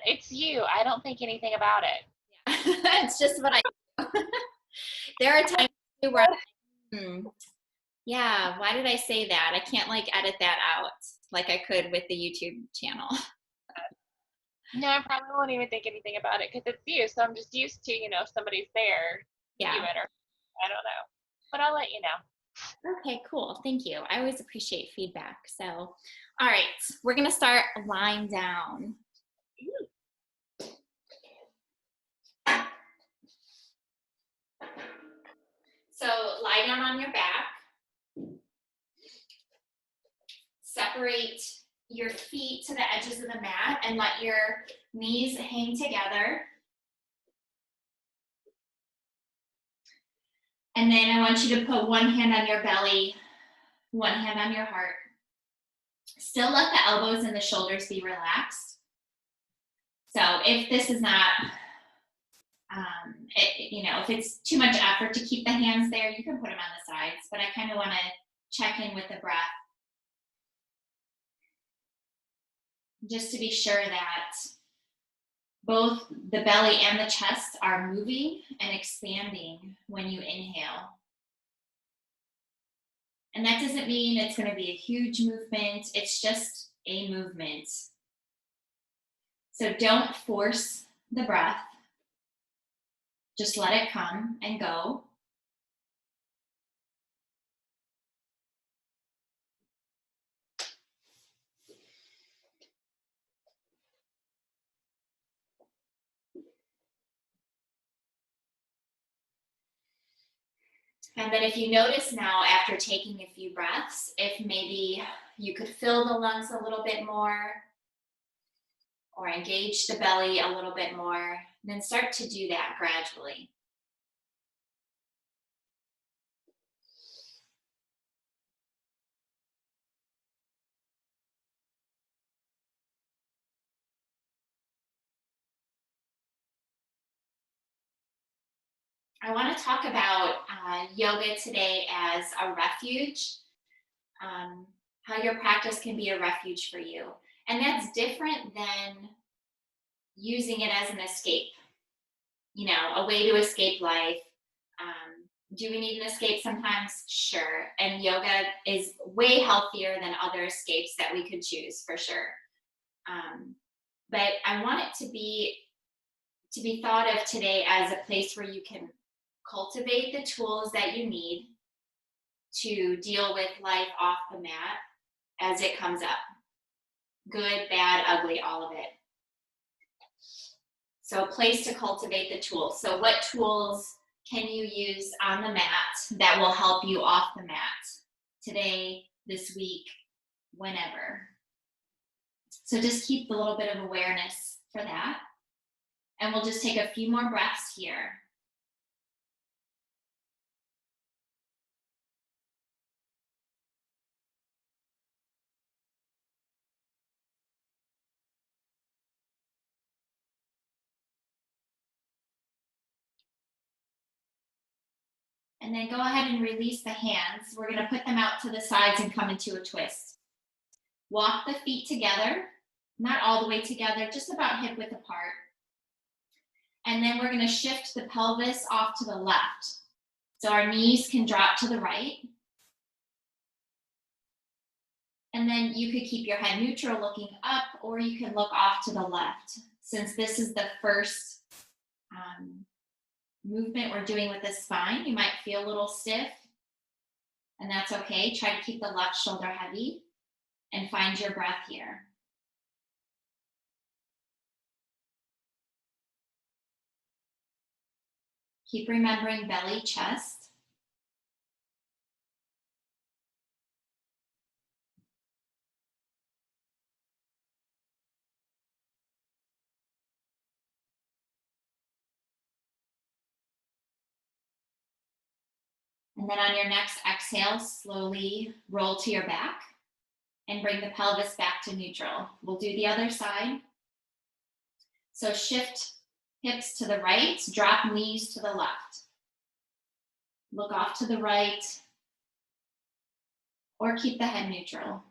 It's you. I don't think anything about it. It's just what I do. There are times too where yeah, why did I say that? I can't like edit that out like I could with the YouTube channel. No, I probably won't even think anything about it because it's you. So I'm just used to, if somebody's there, Yeah. viewing, or I don't know. But I'll let you know. Okay, cool. Thank you. I always appreciate feedback. So, all right, we're going to start lying down. So lie down on your back. Separate your feet to the edges of the mat and let your knees hang together. And then I want you to put one hand on your belly, one hand on your heart. Still let the elbows and the shoulders be relaxed. So if this is not, if it's too much effort to keep the hands there, you can put them on the sides, but I kind of want to check in with the breath just to be sure that both the belly and the chest are moving and expanding when you inhale. And that doesn't mean it's going to be a huge movement. It's just a movement. So don't force the breath. Just let it come and go. And then if you notice now after taking a few breaths, if maybe you could fill the lungs a little bit more or engage the belly a little bit more, then start to do that gradually. I want to talk about yoga today as a refuge, how your practice can be a refuge for you. And that's different than using it as an escape, a way to escape life. Do we need an escape sometimes? Sure. And yoga is way healthier than other escapes that we could choose, for sure. But I want it to be thought of today as a place where you can cultivate the tools that you need to deal with life off the mat as it comes up. Good, bad, ugly, all of it. So a place to cultivate the tools. So what tools can you use on the mat that will help you off the mat today, this week, whenever? So just keep a little bit of awareness for that. And we'll just take a few more breaths here. And then go ahead and release the hands. We're going to put them out to the sides and come into a twist. Walk the feet together, not all the way together, just about hip width apart. And then we're going to shift the pelvis off to the left. So our knees can drop to the right. And then you could keep your head neutral looking up, or you can look off to the left. Since this is the first movement we're doing with the spine, you might feel a little stiff, and that's okay. Try to keep the left shoulder heavy and find your breath here. Keep remembering belly, chest. And then on your next exhale, slowly roll to your back and bring the pelvis back to neutral. We'll do the other side. So shift hips to the right, drop knees to the left. Look off to the right, or keep the head neutral.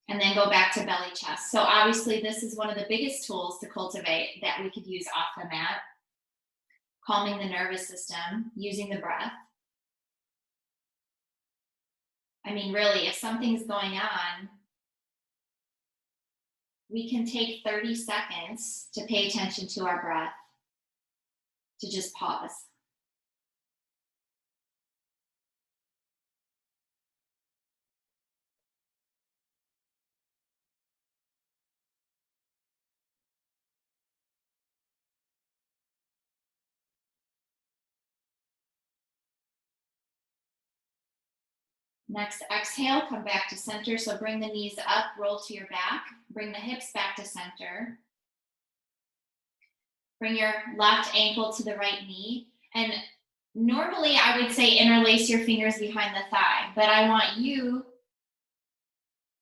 And then go back to belly chest. So obviously this is one of the biggest tools to cultivate that we could use off the mat. Calming the nervous system, using the breath. I mean, really, if something's going on, we can take 30 seconds to pay attention to our breath, to just pause. Next, exhale, come back to center. So bring the knees up, roll to your back, bring the hips back to center. Bring your left ankle to the right knee. And normally I would say interlace your fingers behind the thigh, but I want you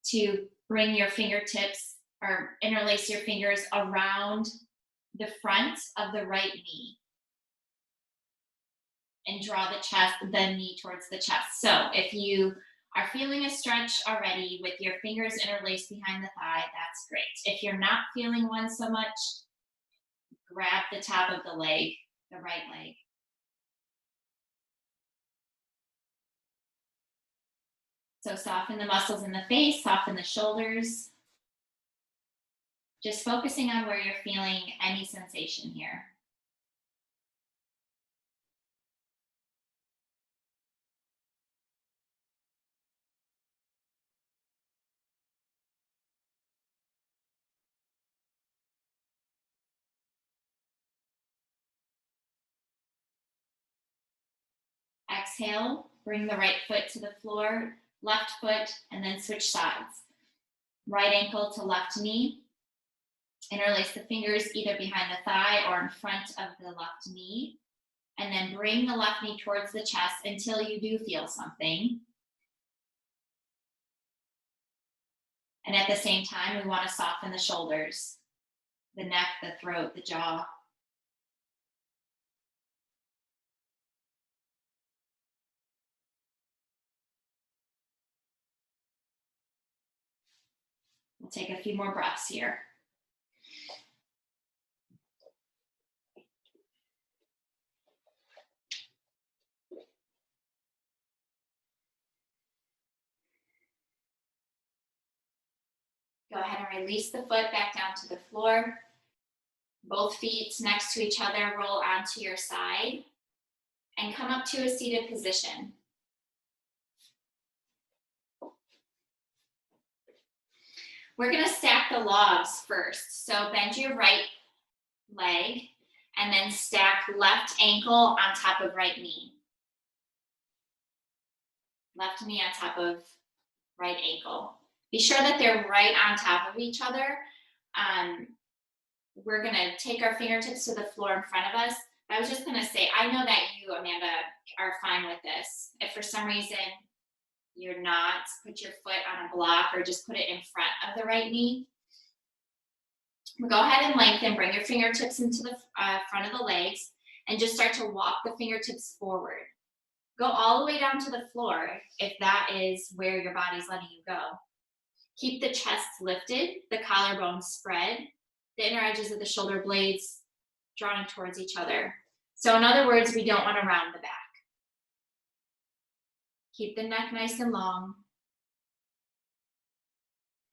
to bring your fingertips or interlace your fingers around the front of the right knee and draw the knee towards the chest. So if you are feeling a stretch already with your fingers interlaced behind the thigh, that's great. If you're not feeling one so much, grab the top of the leg, the right leg. So soften the muscles in the face, soften the shoulders. Just focusing on where you're feeling any sensation here. Exhale, bring the right foot to the floor, left foot, and then switch sides. Right ankle to left knee. Interlace the fingers either behind the thigh or in front of the left knee. And then bring the left knee towards the chest until you do feel something. And at the same time, we want to soften the shoulders, the neck, the throat, the jaw. We'll take a few more breaths here. Go ahead and release the foot back down to the floor. Both feet next to each other, roll onto your side and come up to a seated position. We're gonna stack the logs first. So bend your right leg and then stack left ankle on top of right knee. Left knee on top of right ankle. Be sure that they're right on top of each other. We're gonna take our fingertips to the floor in front of us. I was just gonna say, I know that you, Amanda, are fine with this. If for some reason you're not, put your foot on a block or just put it in front of the right knee. Go ahead and lengthen, bring your fingertips into the front of the legs and just start to walk the fingertips forward. Go all the way down to the floor if that is where your body's letting you go. Keep the chest lifted, the collarbone spread, the inner edges of the shoulder blades drawing towards each other. So in other words, we don't want to round the back. Keep the neck nice and long.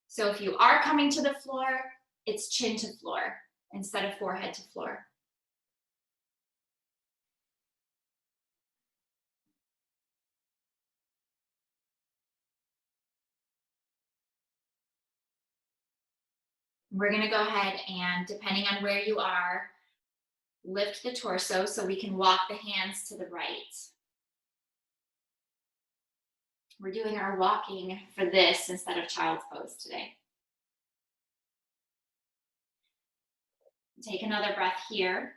So if you are coming to the floor, it's chin to floor instead of forehead to floor. We're gonna go ahead and, depending on where you are, lift the torso so we can walk the hands to the right. We're doing our walking for this instead of child's pose today. Take another breath here.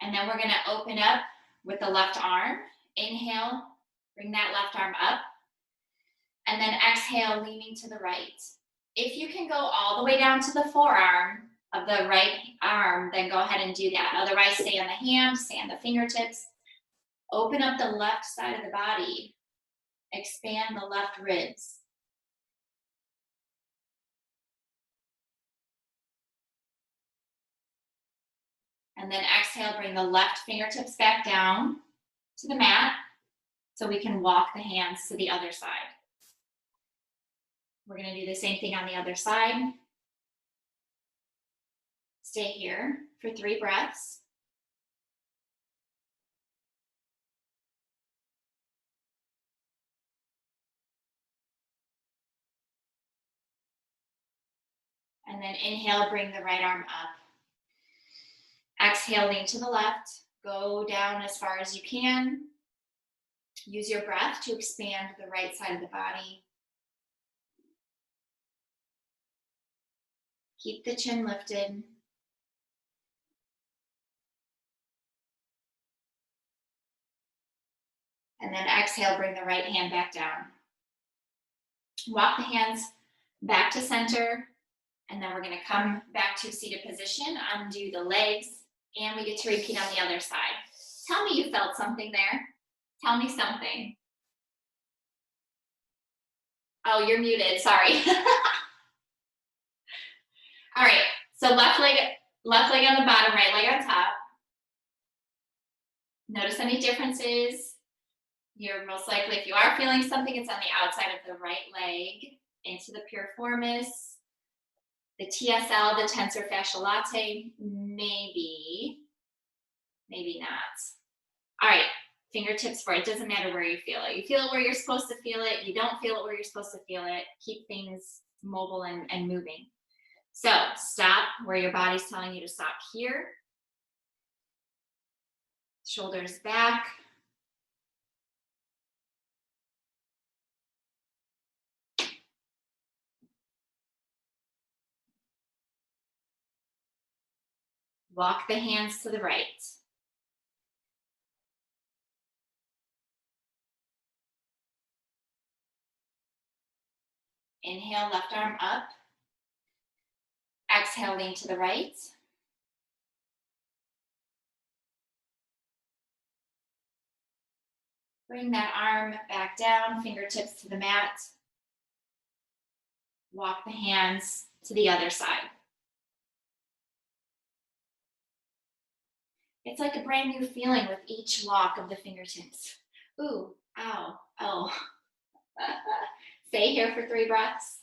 And then we're gonna open up with the left arm. Inhale, bring that left arm up. And then exhale, leaning to the right. If you can go all the way down to the forearm of the right arm, then go ahead and do that. Otherwise, stay on the hand, stay on the fingertips. Open up the left side of the body. Expand the left ribs. And then exhale, bring the left fingertips back down to the mat so we can walk the hands to the other side. We're going to do the same thing on the other side. Stay here for 3 breaths. And then inhale, bring the right arm up. Exhale, lean to the left. Go down as far as you can. Use your breath to expand the right side of the body. Keep the chin lifted. And then exhale, bring the right hand back down. Walk the hands back to center. And then we're going to come back to seated position, undo the legs, and we get to repeat on the other side. Tell me you felt something there. Tell me something. Oh, you're muted, sorry. All right, so left leg on the bottom, right leg on top. Notice any differences. You're most likely, if you are feeling something, it's on the outside of the right leg, into the piriformis. The TSL, the tensor fasciae latae, maybe not. All right, fingertips forward. It doesn't matter where you feel it. You feel it where you're supposed to feel it. You don't feel it where you're supposed to feel it. Keep things mobile and moving. So stop where your body's telling you to stop here. Shoulders back. Walk the hands to the right. Inhale, left arm up. Exhale, lean to the right. Bring that arm back down, fingertips to the mat. Walk the hands to the other side. It's like a brand new feeling with each walk of the fingertips. Ooh, ow, oh. Stay here for 3 breaths.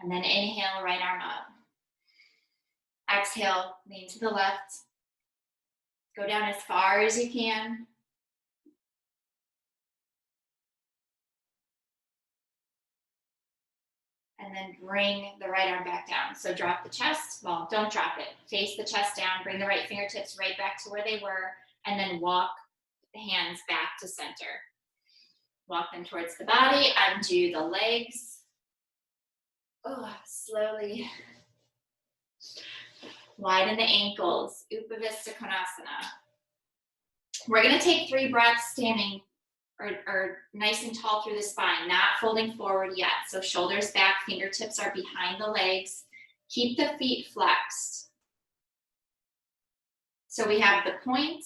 And then inhale, right arm up. Exhale, lean to the left. Go down as far as you can. And then bring the right arm back down. So drop the chest, well, don't drop it. Face the chest down, bring the right fingertips right back to where they were, and then walk the hands back to center. Walk them towards the body, undo the legs. Oh, slowly. Widen the ankles, Upavista Konasana. We're gonna take 3 breaths standing or nice and tall through the spine, not folding forward yet. So shoulders back, fingertips are behind the legs. Keep the feet flexed. So we have the point,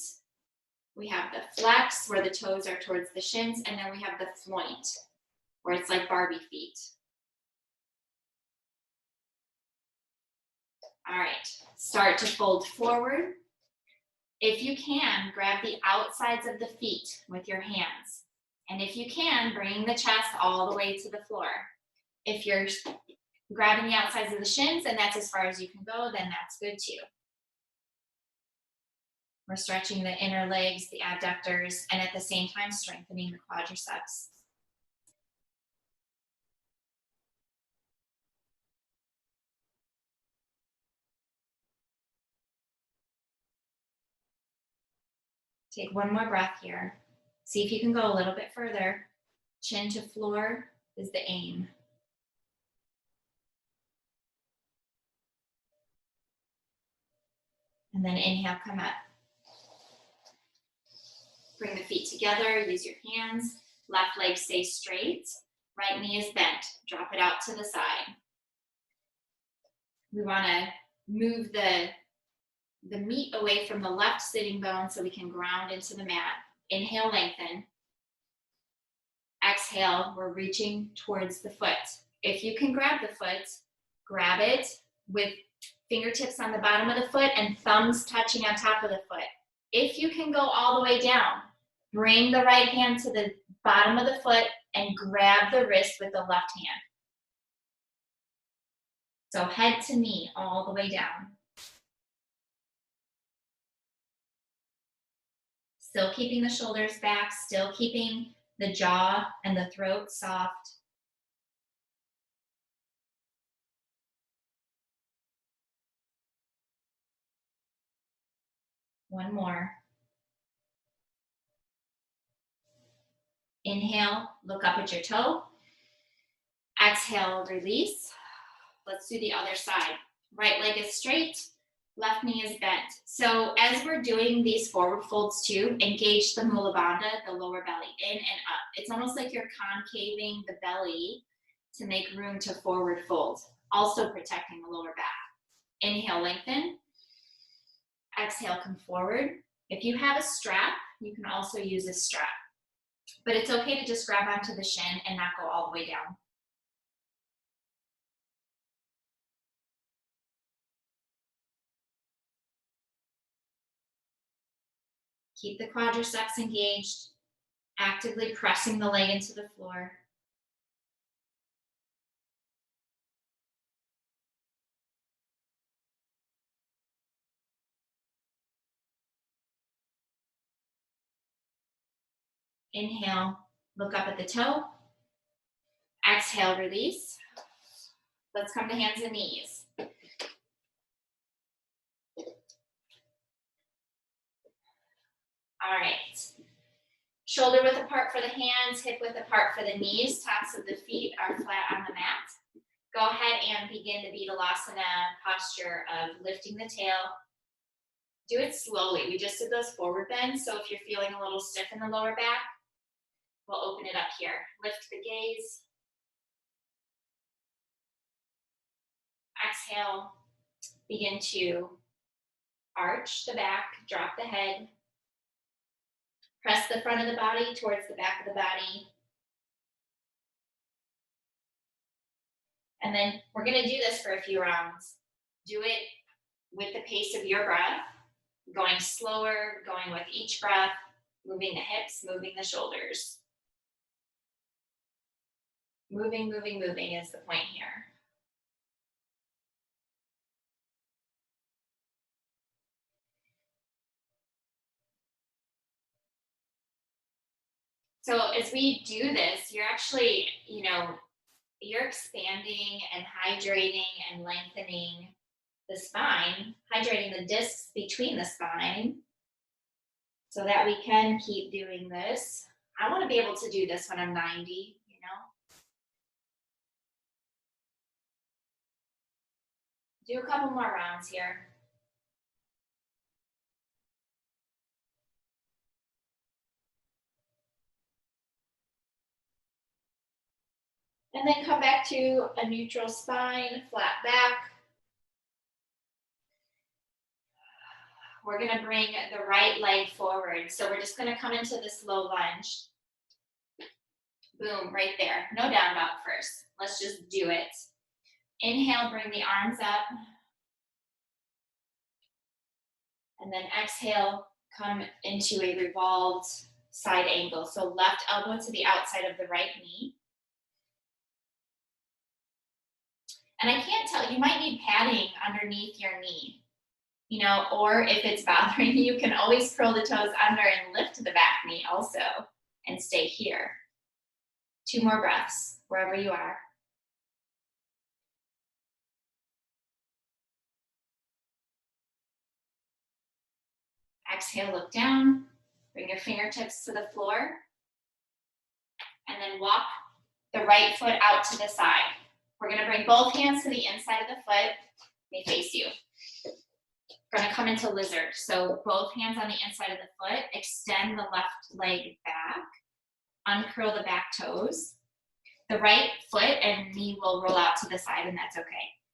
we have the flex where the toes are towards the shins, and then we have the floint where it's like Barbie feet. All right, start to fold forward. If you can, grab the outsides of the feet with your hands. And if you can, bring the chest all the way to the floor. If you're grabbing the outsides of the shins and that's as far as you can go, then that's good too. We're stretching the inner legs, the adductors, and at the same time strengthening the quadriceps. Take one more breath here. See if you can go a little bit further. Chin to floor is the aim. And then inhale, come up. Bring the feet together, use your hands. Left leg stays straight. Right knee is bent. Drop it out to the side. We want to move the meat away from the left sitting bone so we can ground into the mat. Inhale, lengthen. Exhale, we're reaching towards the foot. If you can grab the foot, grab it with fingertips on the bottom of the foot and thumbs touching on top of the foot. If you can go all the way down, bring the right hand to the bottom of the foot and grab the wrist with the left hand. So head to knee all the way down. Still keeping the shoulders back, still keeping the jaw and the throat soft. One more. Inhale, look up at your toe. Exhale, release. Let's do the other side. Right leg is straight, left knee is bent. So as we're doing these forward folds too, engage the Mula Bandha, the lower belly, in and up. It's almost like you're concaving the belly to make room to forward fold, also protecting the lower back. Inhale, lengthen. Exhale, come forward. If you have a strap, you can also use a strap. But it's okay to just grab onto the shin and not go all the way down. Keep the quadriceps engaged, actively pressing the leg into the floor. Inhale, look up at the toe. Exhale, release. Let's come to hands and knees. All right. Shoulder width apart for the hands, hip width apart for the knees. Tops of the feet are flat on the mat. Go ahead and begin the Vidalasana posture of lifting the tail. Do it slowly. We just did those forward bends, so if you're feeling a little stiff in the lower back, we'll open it up here. Lift the gaze. Exhale. Begin to arch the back, drop the head. Press the front of the body towards the back of the body. And then we're going to do this for a few rounds. Do it with the pace of your breath, going slower, going with each breath, moving the hips, moving the shoulders. Moving, moving, moving is the point here. So as we do this, you're actually, you're expanding and hydrating and lengthening the spine, hydrating the discs between the spine so that we can keep doing this. I want to be able to do this when I'm 90, Do a couple more rounds here. And then come back to a neutral spine, flat back. We're going to bring the right leg forward. So we're just going to come into this low lunge. Boom, right there. No down dog first. Let's just do it. Inhale, bring the arms up. And then exhale, come into a revolved side angle. So left elbow to the outside of the right knee. And I can't tell, you might need padding underneath your knee, or if it's bothering you, you can always curl the toes under and lift the back knee also and stay here. 2 more breaths, wherever you are. Exhale, look down, bring your fingertips to the floor, and then walk the right foot out to the side. We're going to bring both hands to the inside of the foot. They face you. We're going to come into lizard. So both hands on the inside of the foot. Extend the left leg back. Uncurl the back toes. The right foot and knee will roll out to the side, and that's okay.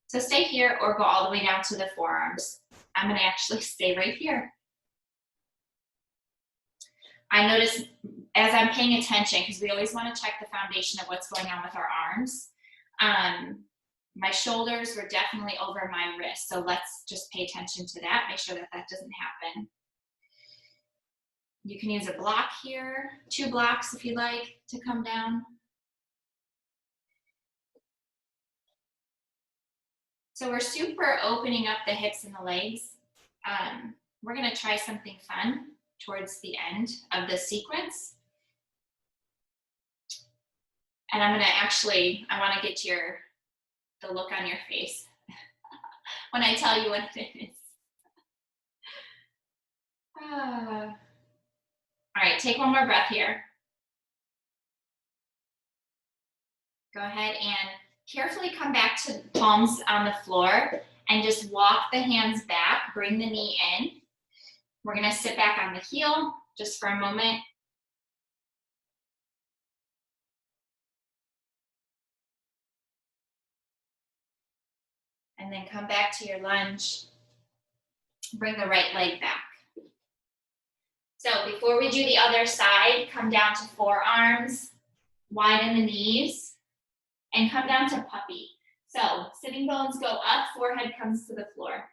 So stay here or go all the way down to the forearms. I'm going to actually stay right here. I notice as I'm paying attention, because we always want to check the foundation of what's going on with our arms, my shoulders were definitely over my wrist. So let's just pay attention to that, make sure that that doesn't happen. You can use a block here, 2 blocks if you'd like to come down. So we're super opening up the hips and the legs. We're gonna try something fun towards the end of the sequence. And I'm gonna actually, I wanna get the look on your face when I tell you what it is. All right, take one more breath here. Go ahead and carefully come back to palms on the floor and just walk the hands back, bring the knee in. We're gonna sit back on the heel just for a moment. And then come back to your lunge. Bring the right leg back. So before we do the other side, come down to forearms, widen the knees, and come down to puppy. So sitting bones go up, forehead comes to the floor.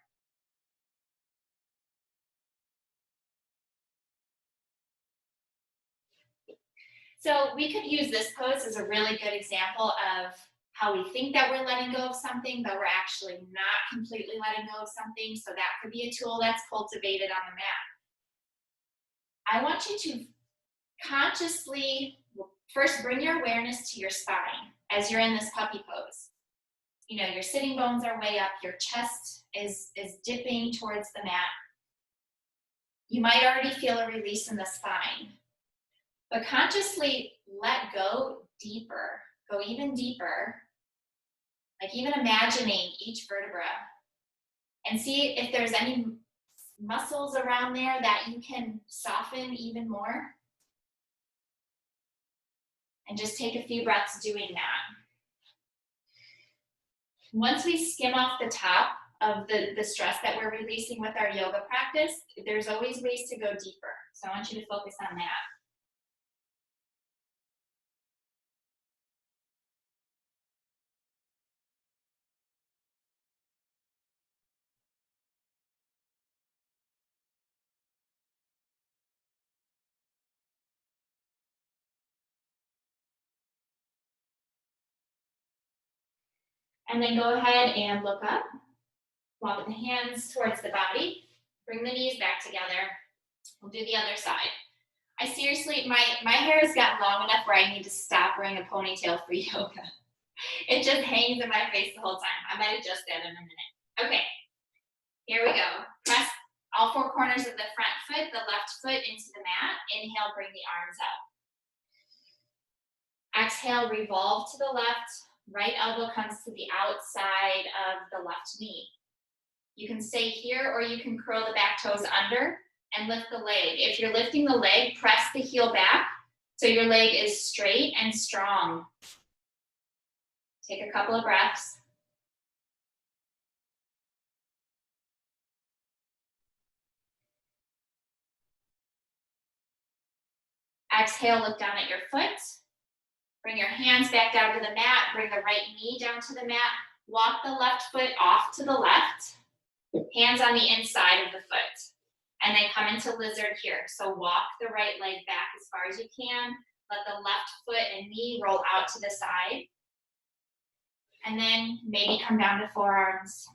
So we could use this pose as a really good example of how we think that we're letting go of something, but we're actually not completely letting go of something. So that could be a tool that's cultivated on the mat. I want you to consciously first bring your awareness to your spine as you're in this puppy pose. You know, your sitting bones are way up, your chest is dipping towards the mat. You might already feel a release in the spine, but consciously let go deeper, go even deeper, like even imagining each vertebra, and see if there's any muscles around there that you can soften even more. And just take a few breaths doing that. Once we skim off the top of the stress that we're releasing with our yoga practice, there's always ways to go deeper. So I want you to focus on that. And then go ahead and look up. Walk the hands towards the body. Bring the knees back together. We'll do the other side. I seriously, my hair has gotten long enough where I need to stop wearing a ponytail for yoga. It just hangs in my face the whole time. I might adjust that in a minute. Okay, here we go. Press all 4 corners of the front foot, the left foot into the mat. Inhale, bring the arms up. Exhale, revolve to the left. Right elbow comes to the outside of the left knee. You can stay here or you can curl the back toes under and lift the leg. If you're lifting the leg, press the heel back so your leg is straight and strong. Take a couple of breaths. Exhale, look down at your foot. Bring your hands back down to the mat. Bring the right knee down to the mat. Walk the left foot off to the left. Hands on the inside of the foot. And then come into lizard here. So walk the right leg back as far as you can. Let the left foot and knee roll out to the side. And then maybe come down to forearms.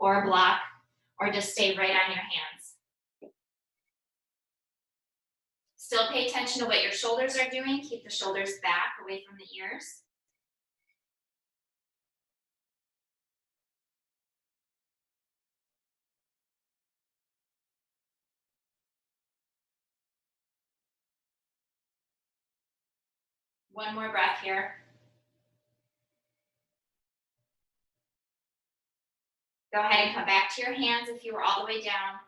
Or a block. Or just stay right on your hands. Still pay attention to what your shoulders are doing. Keep the shoulders back, away from the ears. One more breath here. Go ahead and come back to your hands if you were all the way down.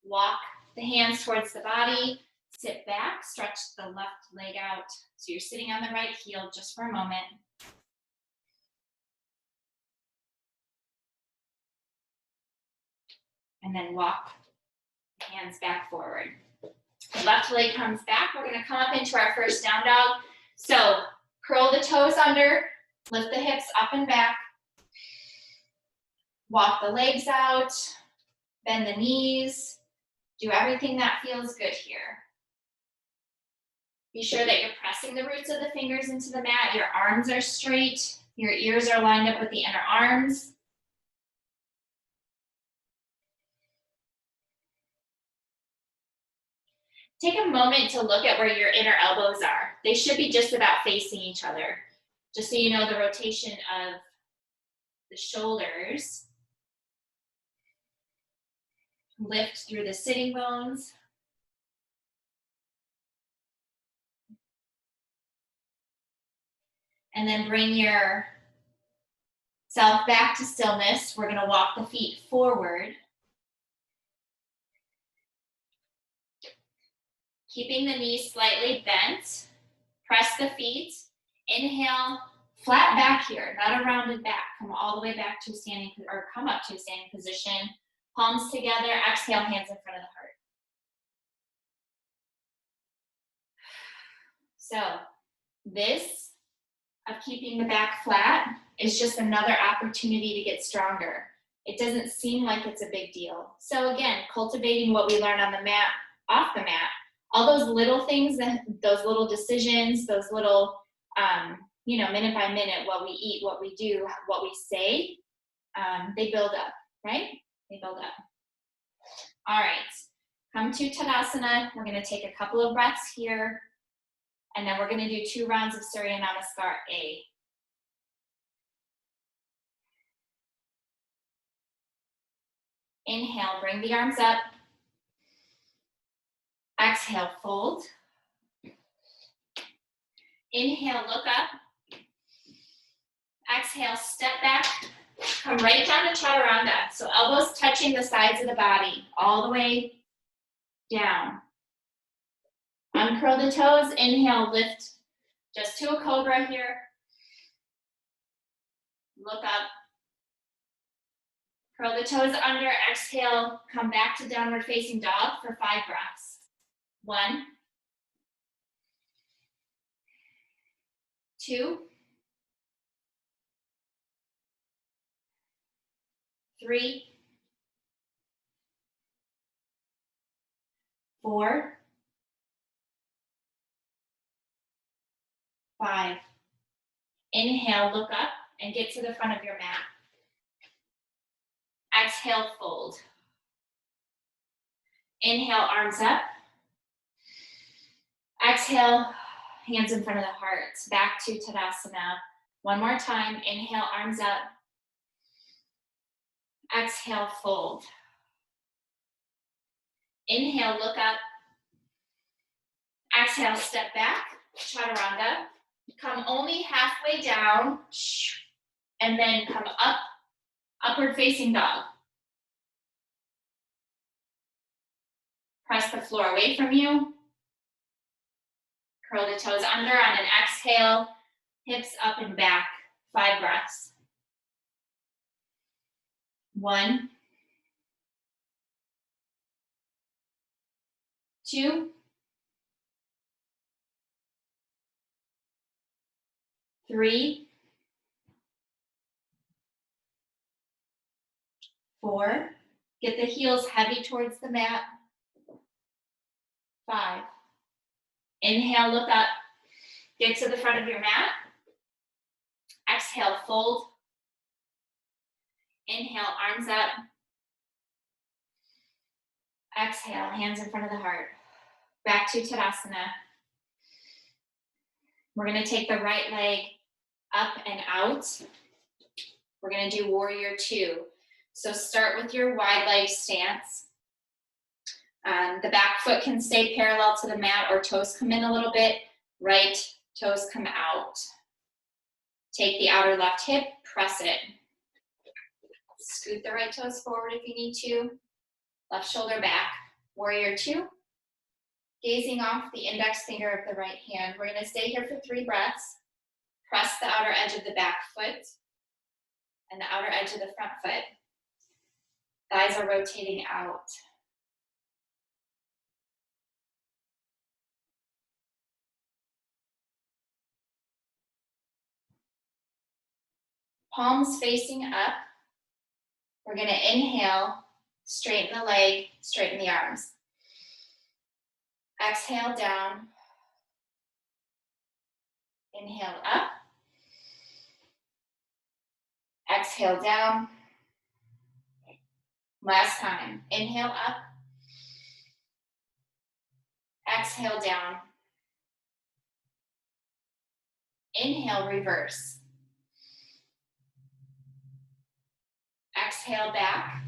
Walk the hands towards the body. Sit back, stretch the left leg out. So you're sitting on the right heel just for a moment. And then walk the hands back forward. The left leg comes back. We're gonna come up into our first down dog. So curl the toes under, lift the hips up and back. Walk the legs out, bend the knees. Do everything that feels good here. Be sure that you're pressing the roots of the fingers into the mat. Your arms are straight. Your ears are lined up with the inner arms. Take a moment to look at where your inner elbows are. They should be just about facing each other. Just so you know the rotation of the shoulders. Lift through the sitting bones. And then bring your self back to stillness. We're gonna walk the feet forward. Keeping the knees slightly bent. Press the feet. Inhale, flat back here, not a rounded back. Come all the way back to a standing, or come up to a standing position. Palms together, exhale, hands in front of the heart. So this of keeping the back flat is just another opportunity to get stronger. It doesn't seem like it's a big deal. So again, cultivating what we learn on the mat, off the mat, all those little things, those little decisions, those little, minute by minute, what we eat, what we do, what we say, they build up, right? They build up. All right, come to Tadasana. We're gonna take a couple of breaths here, and then we're gonna do 2 rounds of Surya Namaskar A. Inhale, bring the arms up. Exhale, fold. Inhale, look up. Exhale, step back. Come right down to Chaturanga. So elbows touching the sides of the body, all the way down. Uncurl the toes. Inhale, lift just to a cobra here. Look up. Curl the toes under. Exhale, come back to downward facing dog for 5 breaths. 1, 2, 3, 4, 5. Inhale, look up and get to the front of your mat. Exhale, fold. Inhale, arms up. Exhale, hands in front of the heart. Back to Tadasana. One more time. Inhale, arms up. Exhale, fold. Inhale, look up. Exhale, step back. Chaturanga. Come only halfway down. And then come up. Upward facing dog. Press the floor away from you. Curl the toes under on an exhale. Hips up and back. 5 breaths. 1, 2, 3, 4. Get the heels heavy towards the mat. 5. Inhale, look up. Get to the front of your mat. Exhale, fold. Inhale, arms up. Exhale, hands in front of the heart. Back to Tadasana. We're gonna take the right leg up and out. We're gonna do warrior 2. So start with your wide leg stance. The back foot can stay parallel to the mat or toes come in a little bit. Right toes come out. Take the outer left hip, press it. Scoot the right toes forward if you need to. Left shoulder back. Warrior 2. Gazing off the index finger of the right hand. We're gonna stay here for 3 breaths. Press the outer edge of the back foot and the outer edge of the front foot. Thighs are rotating out. palms facing up. We're gonna inhale, straighten the leg, straighten the arms. Exhale down. Inhale up. Exhale down. Last time. Inhale up. Exhale down. Inhale, reverse. Exhale back.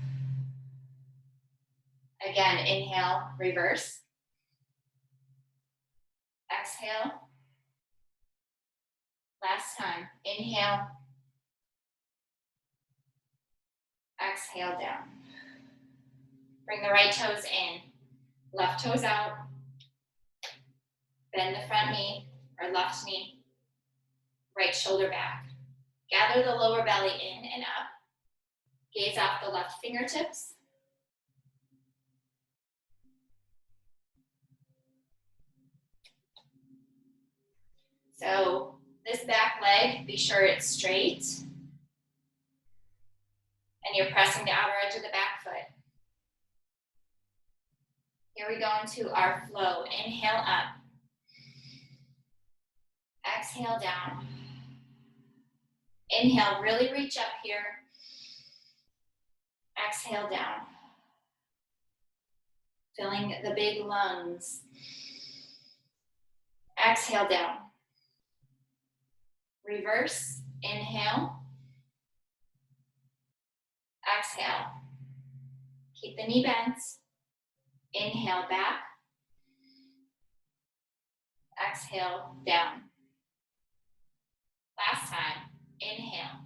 Again, inhale, reverse. Exhale. Last time. Inhale. Exhale down. Bring the right toes in. Left toes out. Bend the front knee or left knee. Right shoulder back. Gather the lower belly in and up. Gaze off the left fingertips. So this back leg, be sure it's straight. And you're pressing the outer edge of the back foot. Here we go into our flow. Inhale up. Exhale down. Inhale, really reach up here. Exhale down. Filling the big lungs. Exhale down. Reverse, inhale. Exhale. Keep the knee bent. Inhale back. Exhale down. Last time, inhale.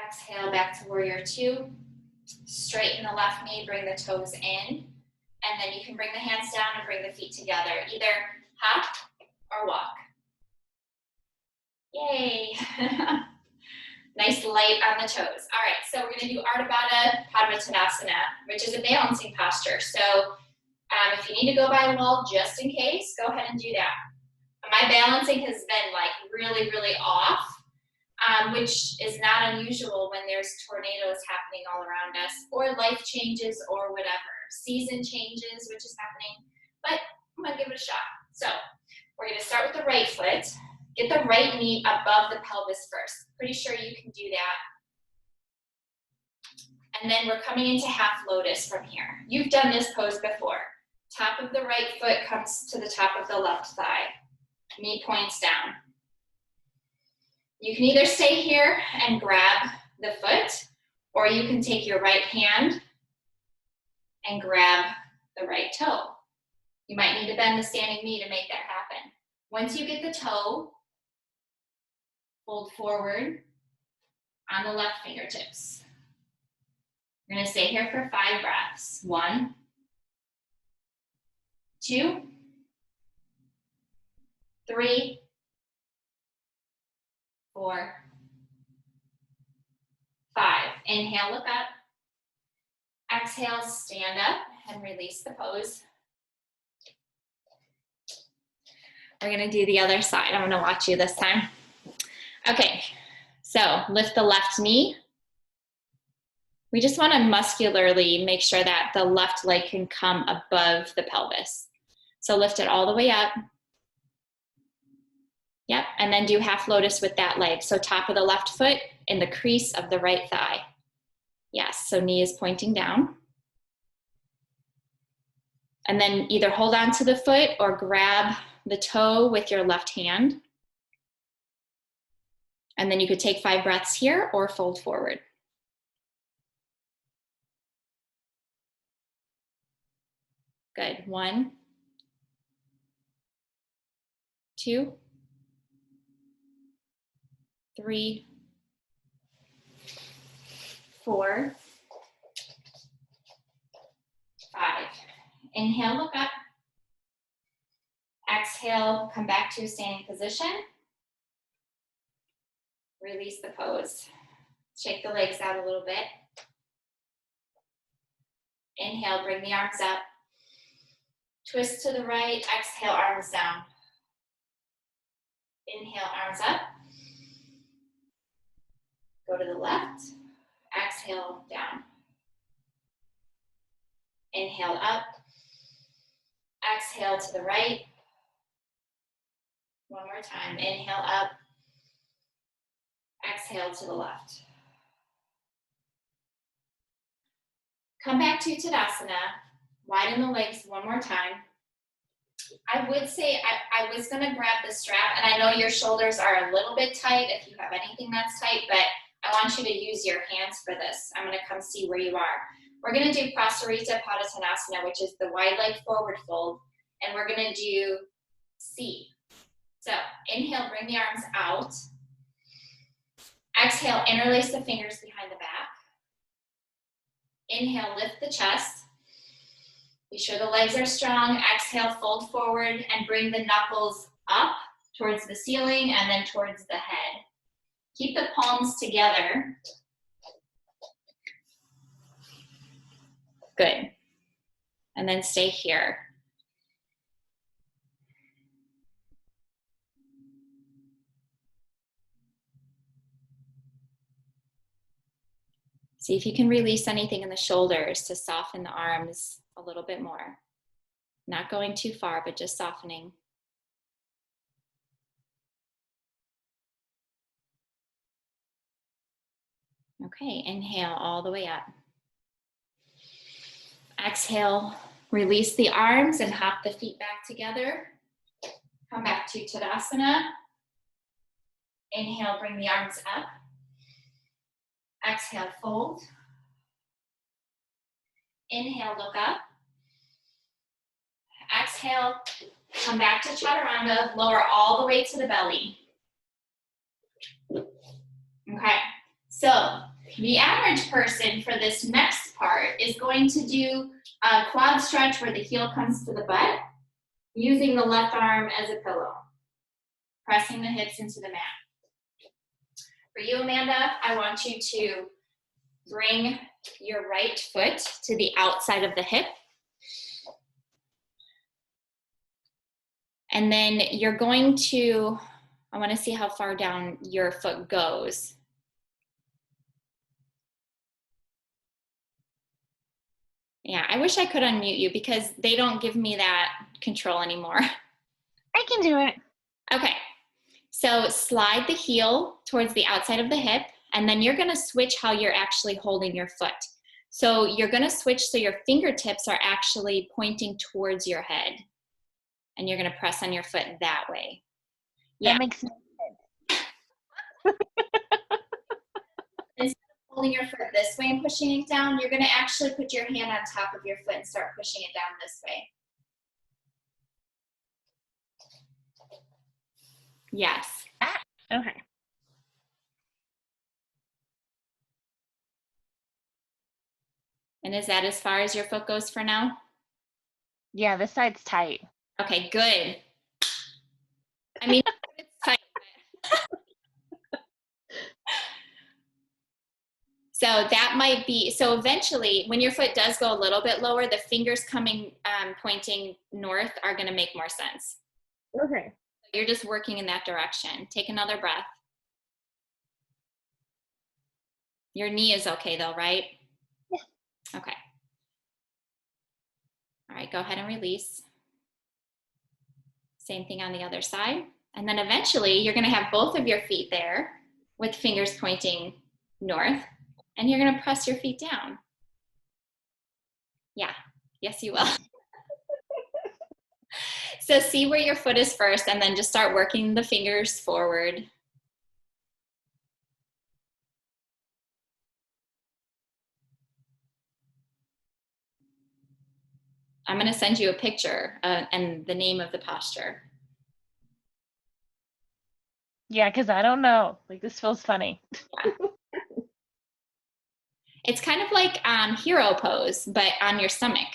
Exhale back to warrior two. Straighten the left knee, bring the toes in. And then you can bring the hands down and bring the feet together. Either hop or walk. Yay. Nice light on the toes. All right, so we're gonna do Ardha Padottanasana, which is a balancing posture. So if you need to go by a wall just in case, go ahead and do that. My balancing has been like really, really off, which is not unusual when there's tornadoes happening all around us, or life changes, or whatever. Season changes, which is happening, but I'm gonna give it a shot. So we're gonna start with the right foot. Get the right knee above the pelvis first. Pretty sure you can do that. And then we're coming into half lotus from here. You've done this pose before. Top of the right foot comes to the top of the left thigh. Knee points down. You can either stay here and grab the foot, or you can take your right hand and grab the right toe. You might need to bend the standing knee to make that happen. Once you get the toe, fold forward on the left fingertips. We're gonna stay here for 5 breaths. 1, 2, 3, 4, 5. Inhale, look up. Exhale, stand up and release the pose. We're gonna do the other side. I'm gonna watch you this time. Okay, so lift the left knee. We just wanna muscularly make sure that the left leg can come above the pelvis. So lift it all the way up. Yep, and then do half lotus with that leg. So top of the left foot in the crease of the right thigh. Yes, so knee is pointing down. And then either hold on to the foot or grab the toe with your left hand. And then you could take 5 breaths here or fold forward. Good. 1, 2, 3, 4, 5. Inhale, look up. Exhale, come back to standing position. Release the pose. Shake the legs out a little bit. Inhale, bring the arms up. Twist to the right, exhale, arms down. Inhale, arms up. Go to the left. Exhale, down. Inhale, up. Exhale to the right. One more time. Inhale, up. Exhale to the left. Come back to Tadasana. Widen the legs one more time. I would say I was gonna grab the strap, and I know your shoulders are a little bit tight if you have anything that's tight, but I want you to use your hands for this. I'm gonna come see where you are. We're gonna do Prasarita Padottanasana, which is the wide leg forward fold, and we're gonna do C. So inhale, bring the arms out. Exhale, interlace the fingers behind the back. Inhale, lift the chest. Be sure the legs are strong. Exhale, fold forward and bring the knuckles up towards the ceiling and then towards the head. Keep the palms together. Good. And then stay here. See if you can release anything in the shoulders to soften the arms a little bit more. Not going too far, but just softening. Okay, inhale all the way up. Exhale, release the arms and hop the feet back together. Come back to Tadasana. Inhale, bring the arms up. Exhale, fold. Inhale, look up. Exhale, come back to Chaturanga, lower all the way to the belly. Okay, so the average person for this next part is going to do a quad stretch where the heel comes to the butt, using the left arm as a pillow, pressing the hips into the mat. For you, Amanda, I want you to bring your right foot to the outside of the hip. And then you're going to, I want to see how far down your foot goes. Yeah, I wish I could unmute you because they don't give me that control anymore. I can do it. Okay, so slide the heel towards the outside of the hip, and then you're gonna switch how you're actually holding your foot. So you're gonna switch so your fingertips are actually pointing towards your head, and you're gonna press on your foot that way. Yeah. That makes sense. Instead of holding your foot this way and pushing it down, you're gonna actually put your hand on top of your foot and start pushing it down this way. Yes. Okay. And is that as far as your foot goes for now? Yeah, this side's tight. Okay, good. I mean, it's tight. So that might be, so eventually when your foot does go a little bit lower, the fingers coming, pointing north are gonna make more sense. Okay. You're just working in that direction. Take another breath. Your knee is okay though, right? Yeah. Okay. All right, go ahead and release. Same thing on the other side. And then eventually you're gonna have both of your feet there with fingers pointing north, and you're gonna press your feet down. Yeah, yes you will. So see where your foot is first, and then just start working the fingers forward. I'm gonna send you a picture and the name of the posture. Yeah, because I don't know. Like, this feels funny. Yeah. It's kind of like hero pose, but on your stomach.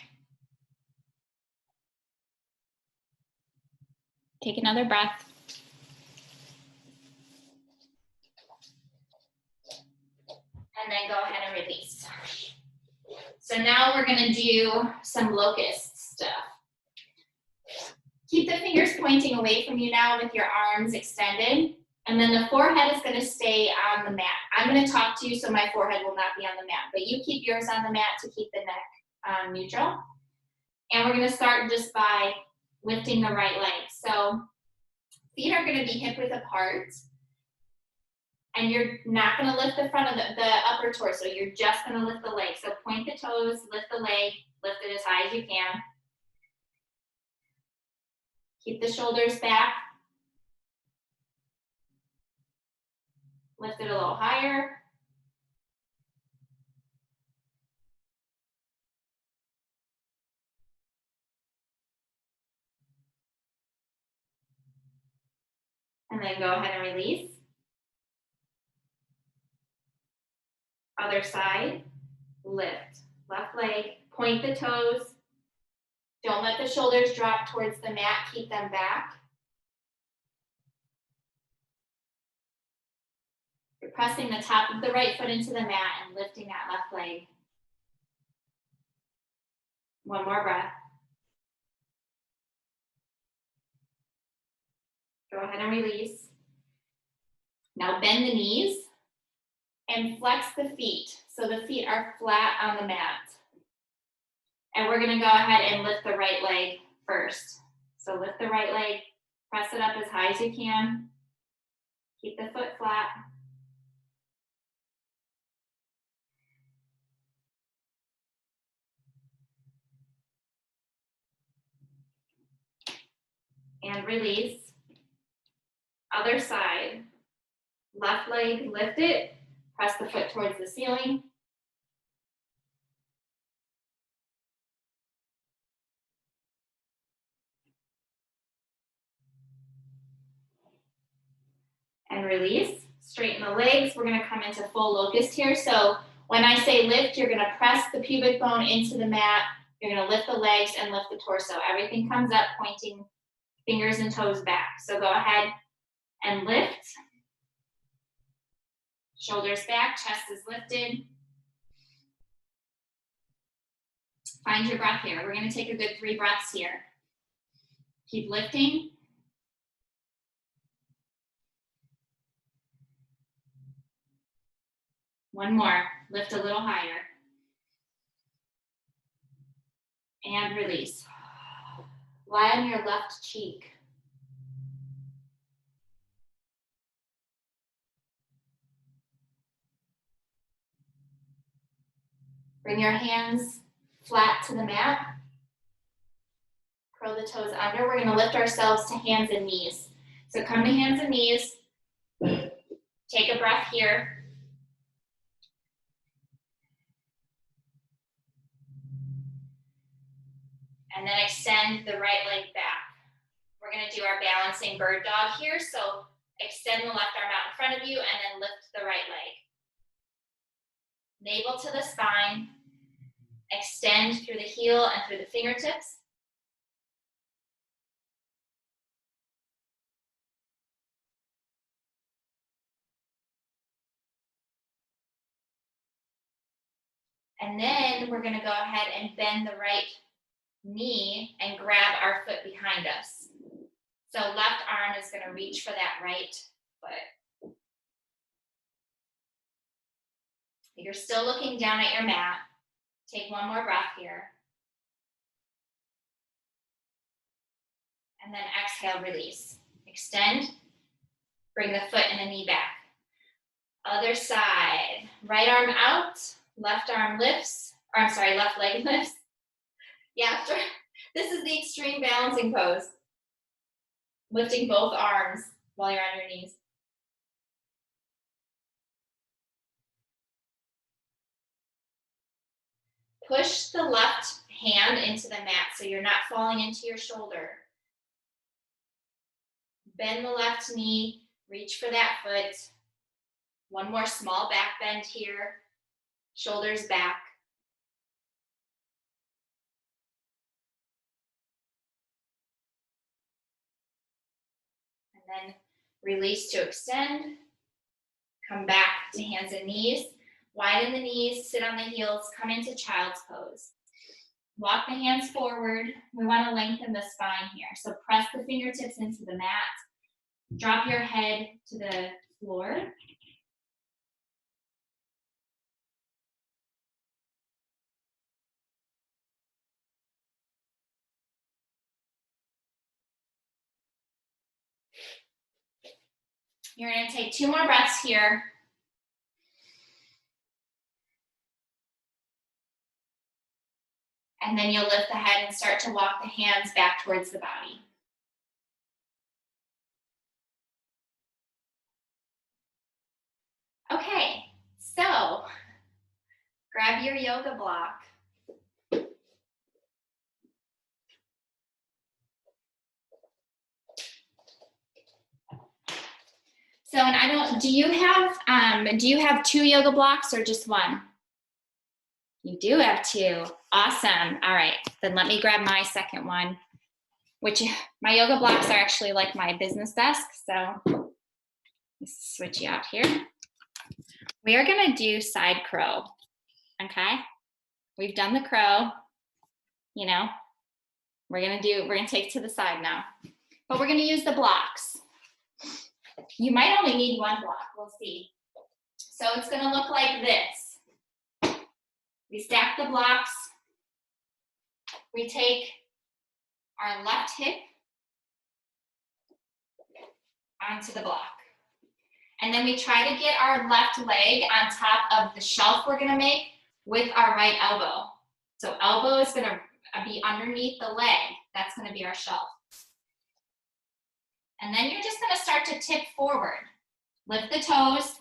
Take another breath. And then go ahead and release. So now we're gonna do some locust stuff. Keep the fingers pointing away from you now with your arms extended. And then the forehead is gonna stay on the mat. I'm gonna talk to you so my forehead will not be on the mat, but you keep yours on the mat to keep the neck neutral. And we're gonna start just by lifting the right leg. So feet are gonna be hip width apart. And you're not gonna lift the front of the upper torso, you're just gonna lift the leg. So point the toes, lift the leg, lift it as high as you can. Keep the shoulders back. Lift it a little higher. And then go ahead and release. Other side, lift. Left leg, point the toes. Don't let the shoulders drop towards the mat, keep them back. You're pressing the top of the right foot into the mat and lifting that left leg. One more breath. Go ahead and release. Now bend the knees and flex the feet. So the feet are flat on the mat. And we're gonna go ahead and lift the right leg first. So lift the right leg, press it up as high as you can. Keep the foot flat. And release. Other side. Left leg, lift it. Press the foot towards the ceiling. And release. Straighten the legs. We're gonna come into full locust here. So when I say lift, you're gonna press the pubic bone into the mat. You're gonna lift the legs and lift the torso. Everything comes up, pointing fingers and toes back. So go ahead and lift. Shoulders back, chest is lifted. Find your breath here. We're gonna take a good 3 breaths here. Keep lifting. One more, lift a little higher. And release. Lie on your left cheek. Bring your hands flat to the mat. Curl the toes under. We're gonna lift ourselves to hands and knees. So come to hands and knees. Take a breath here. And then extend the right leg back. We're gonna do our balancing bird dog here. So extend the left arm out in front of you and then lift the right leg. Navel to the spine. Extend through the heel and through the fingertips. And then we're gonna go ahead and bend the right knee and grab our foot behind us. So left arm is gonna reach for that right foot. You're still looking down at your mat. Take one more breath here. And then exhale, release. Extend, bring the foot and the knee back. Other side, right arm out, left arm lifts, or I'm sorry, left leg lifts. Yeah, this is the extreme balancing pose. Lifting both arms while you're on your knees. Push the left hand into the mat so you're not falling into your shoulder. Bend the left knee, reach for that foot. One more small back bend here. Shoulders back. And then release to extend. Come back to hands and knees. Widen the knees, sit on the heels, come into child's pose. Walk the hands forward. We want to lengthen the spine here. So press the fingertips into the mat. Drop your head to the floor. You're going to take 2 more breaths here. And then you'll lift the head and start to walk the hands back towards the body. Okay, so grab your yoga block. So, and I don't, do you have 2 yoga blocks or just 1? You do have 2. Awesome. All right, then let me grab my second one, which my yoga blocks are actually like my business desk. So let's switch you out here. We are gonna do side crow, okay? We've done the crow, you know. We're gonna take to the side now, but we're gonna use the blocks. You might only need 1 block, we'll see. So it's gonna look like this. We stack the blocks. We take our left hip onto the block. And then we try to get our left leg on top of the shelf we're gonna make with our right elbow. So elbow is gonna be underneath the leg. That's gonna be our shelf. And then you're just gonna start to tip forward. Lift the toes.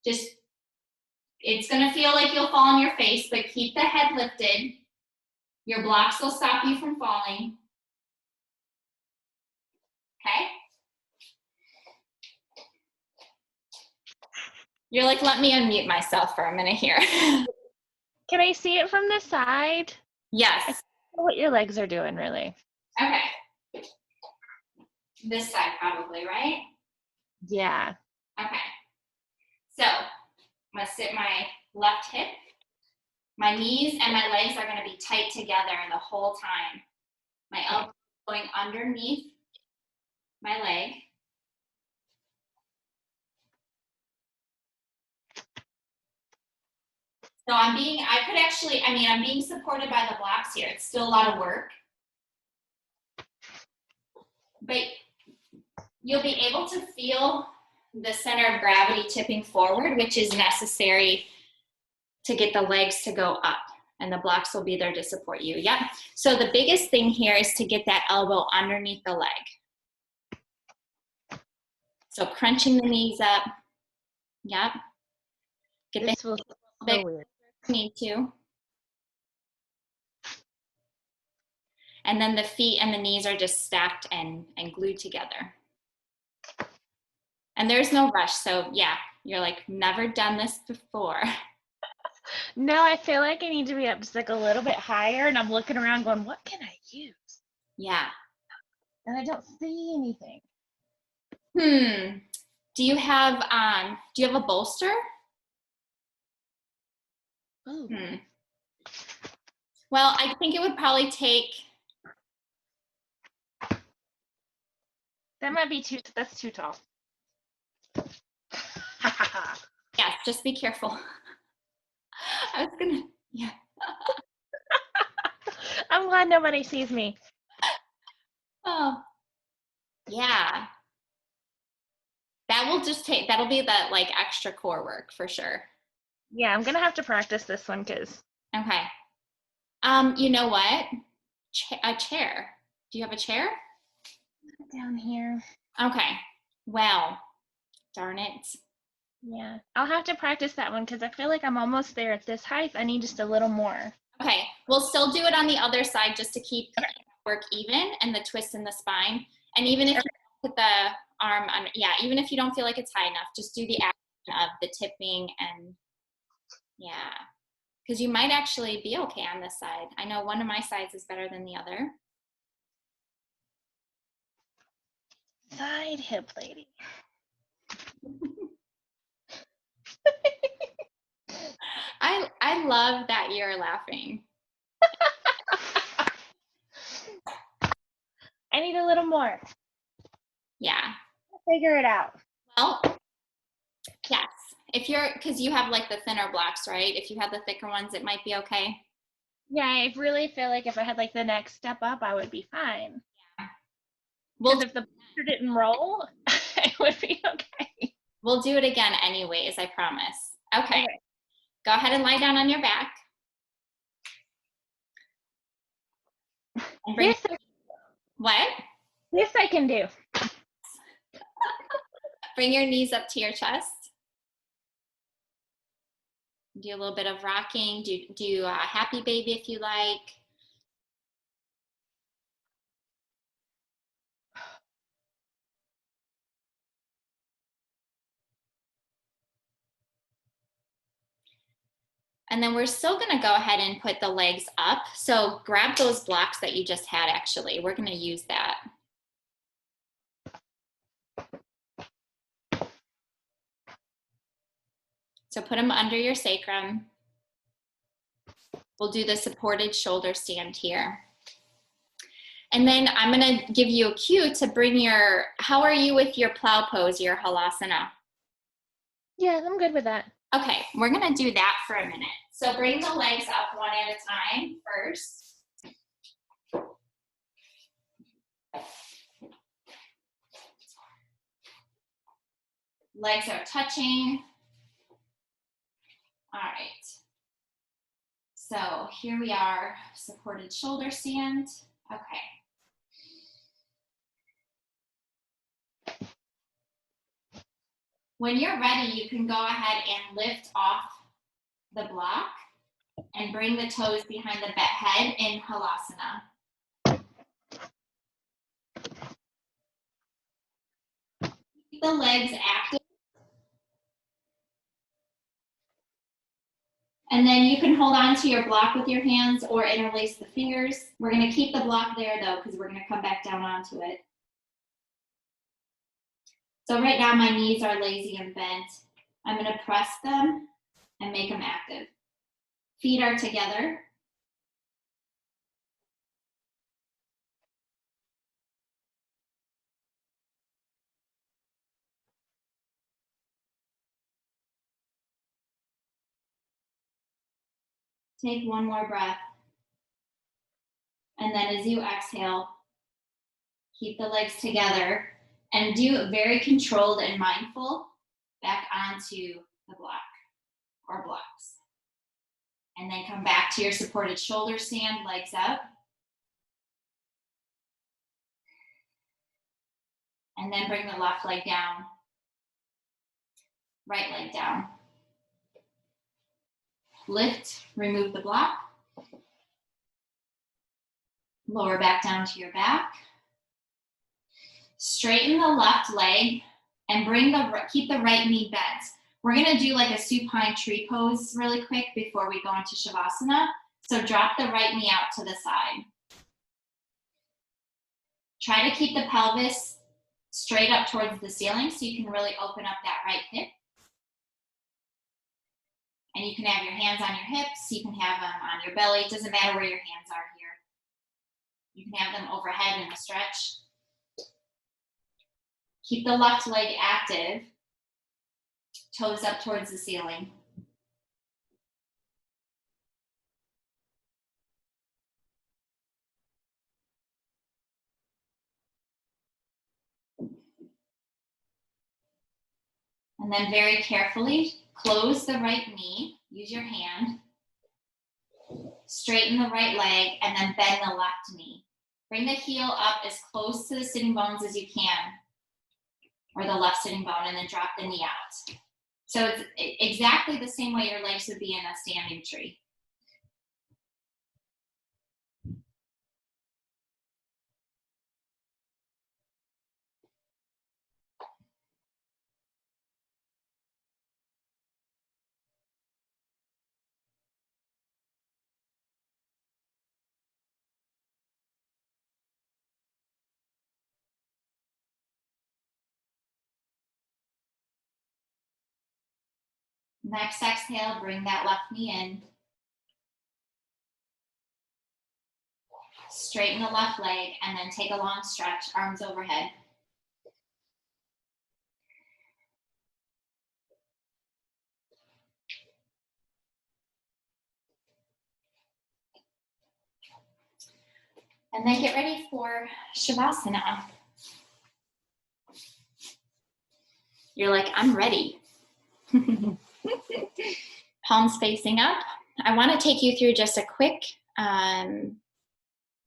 It's gonna feel like you'll fall on your face, but keep the head lifted. Your blocks will stop you from falling. Okay? You're like, let me unmute myself for a minute here. Can I see it from the side? Yes. I don't know what your legs are doing, really. Okay. This side probably, right? Yeah. Okay. So I'm gonna sit my left hip. My knees and my legs are gonna be tight together the whole time. My elbow going underneath my leg. So I'm being supported by the blocks here. It's still a lot of work. But you'll be able to feel the center of gravity tipping forward, which is necessary to get the legs to go up, and the blocks will be there to support you. Yep. So the biggest thing here is to get that elbow underneath the leg. So crunching the knees up. Yep. Get This will feel weird. Need to. And then the feet and the knees are just stacked and glued together. And there's no rush. So yeah, you're like, never done this before. No, I feel like I need to be up just like a little bit higher, and I'm looking around going, what can I use? Yeah. And I don't see anything. Do you have a bolster? Oh. Well, I think it would probably take. That might be that's too tall. Yeah, just be careful. Yeah. I'm glad nobody sees me. Oh, yeah. That'll be that like extra core work for sure. Yeah, I'm gonna have to practice this one because. Okay. You know what? A chair. Do you have a chair? Down here. Okay. Well, darn it. Yeah, I'll have to practice that one because I feel like I'm almost there at this height. I need just a little more. Okay, we'll still do it on the other side just to keep the work even and the twist in the spine. And even if you put the arm on, yeah, even if you don't feel like it's high enough, just do the action of the tipping and yeah, because you might actually be okay on this side. I know one of my sides is better than the other. Side hip lady. I love that you're laughing. I need a little more. Yeah. figure it out. Well, yes. If you're, because you have like the thinner blocks, right? If you have the thicker ones, it might be okay. Yeah, I really feel like if I had like the next step up, I would be fine. We'll, Because if the booster didn't roll, it would be okay. we'll do it again anyways, I promise. Okay. Okay. Go ahead and lie down on your back. And bring, This, what? this I can do. Bring your knees up to your chest. Do a little bit of rocking. Do a happy baby if you like. And then we're still gonna go ahead and put the legs up. So grab those blocks that you just had actually. We're gonna use that. So put them under your sacrum. We'll do the supported shoulder stand here. And then I'm gonna give you a cue to bring your, how are you with your plow pose, your halasana? Yeah, I'm good with that. Okay, we're gonna do that for a minute. So bring the legs up one at a time first. Legs are touching. All right. So here we are, supported shoulder stand. Okay. When you're ready, you can go ahead and lift off the block and bring the toes behind the head in halasana. Keep the legs active. And then you can hold on to your block with your hands or interlace the fingers. We're gonna keep the block there though, because we're gonna come back down onto it. So right now my knees are lazy and bent. I'm gonna press them and make them active. Feet are together. Take one more breath. And then as you exhale, keep the legs together and do very controlled and mindful back onto the block or blocks. And then come back to your supported shoulder stand, legs up. And then bring the left leg down, right leg down. Lift, remove the block. Lower back down to your back. Straighten the left leg and keep the right knee bent. We're gonna do like a supine tree pose really quick before we go into Shavasana. So drop the right knee out to the side. Try to keep the pelvis straight up towards the ceiling so you can really open up that right hip. And you can have your hands on your hips, you can have them on your belly, it doesn't matter where your hands are here. You can have them overhead in a stretch. Keep the left leg active, toes up towards the ceiling. And then very carefully close the right knee, use your hand, straighten the right leg, and then bend the left knee. Bring the heel up as close to the sitting bones as you can, or the left sitting bone, and then drop the knee out. So it's exactly the same way your legs would be in a standing tree. Next exhale, bring that left knee in. Straighten the left leg and then take a long stretch, arms overhead. And then get ready for Shavasana. You're like, I'm ready. Palms facing up. I want to take you through just a quick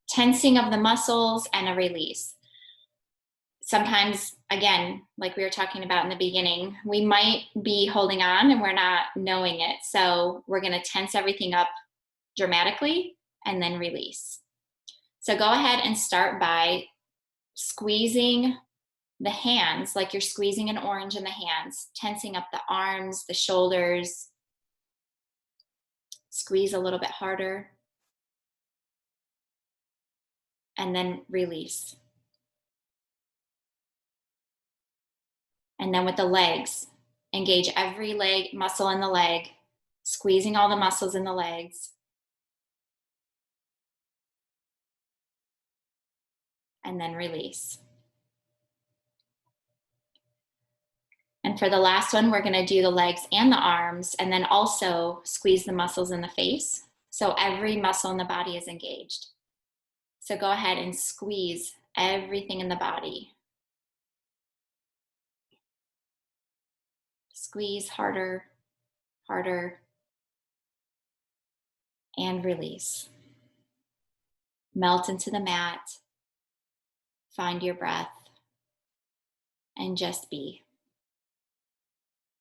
tensing of the muscles and a release. Sometimes, again, like we were talking about in the beginning, we might be holding on and we're not knowing it. So we're going to tense everything up dramatically and then release. So go ahead and start by squeezing the hands like you're squeezing an orange in the hands, tensing up the arms, the shoulders. Squeeze a little bit harder. And then release. And then with the legs, engage every leg muscle in the leg, squeezing all the muscles in the legs. And then release. And for the last one, we're gonna do the legs and the arms, and then also squeeze the muscles in the face. So every muscle in the body is engaged. So go ahead and squeeze everything in the body. Squeeze harder, harder, and release. Melt into the mat. Find your breath and just be.